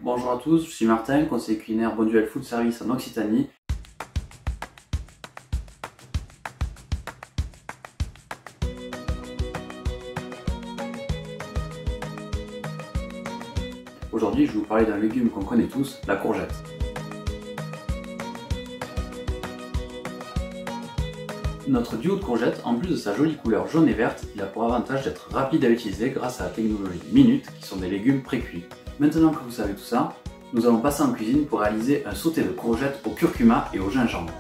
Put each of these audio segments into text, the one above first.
Bonjour à tous, je suis Martin, conseiller culinaire Bonduelle Food Service en Occitanie. Aujourd'hui, je vais vous parler d'un légume qu'on connaît tous, la courgette. Notre duo de courgettes, en plus de sa jolie couleur jaune et verte, il a pour avantage d'être rapide à utiliser grâce à la technologie Minute, qui sont des légumes pré-cuits. Maintenant que vous savez tout ça, nous allons passer en cuisine pour réaliser un sauté de courgettes au curcuma et au gingembre.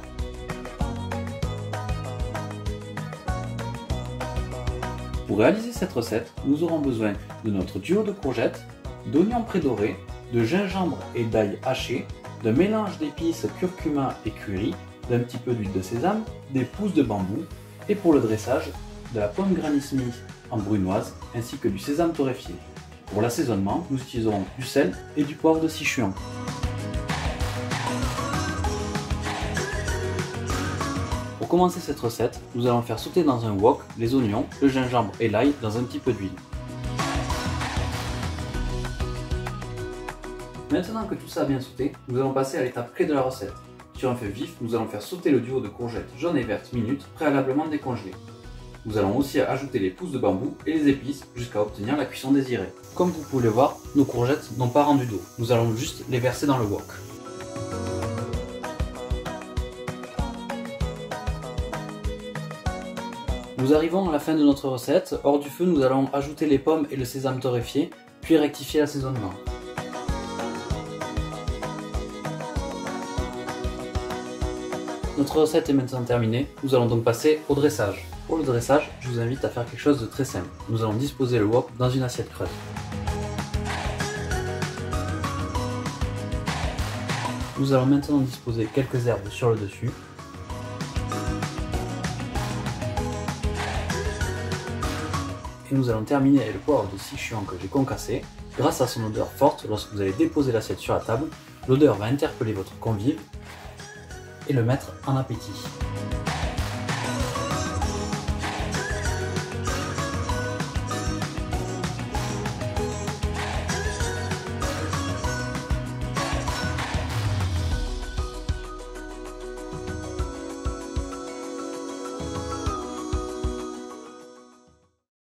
Pour réaliser cette recette, nous aurons besoin de notre duo de courgettes, d'oignons prédorés, de gingembre et d'ail haché, d'un mélange d'épices curcuma et curry, d'un petit peu d'huile de sésame, des pousses de bambou et pour le dressage, de la pomme Granny Smith en brunoise ainsi que du sésame torréfié. Pour l'assaisonnement, nous utiliserons du sel et du poivre de Sichuan. Pour commencer cette recette, nous allons faire sauter dans un wok les oignons, le gingembre et l'ail dans un petit peu d'huile. Maintenant que tout ça a bien sauté, nous allons passer à l'étape clé de la recette. Sur un feu vif, nous allons faire sauter le duo de courgettes jaunes et vertes Minute préalablement décongelées. Nous allons aussi ajouter les pousses de bambou et les épices jusqu'à obtenir la cuisson désirée. Comme vous pouvez le voir, nos courgettes n'ont pas rendu d'eau. Nous allons juste les verser dans le wok. Nous arrivons à la fin de notre recette. Hors du feu, nous allons ajouter les pommes et le sésame torréfié, puis rectifier l'assaisonnement. Notre recette est maintenant terminée, nous allons donc passer au dressage. Pour le dressage, je vous invite à faire quelque chose de très simple. Nous allons disposer le wok dans une assiette creuse. Nous allons maintenant disposer quelques herbes sur le dessus. Et nous allons terminer avec le poivre de Sichuan que j'ai concassé. Grâce à son odeur forte, lorsque vous allez déposer l'assiette sur la table, l'odeur va interpeller votre convive et le mettre en appétit.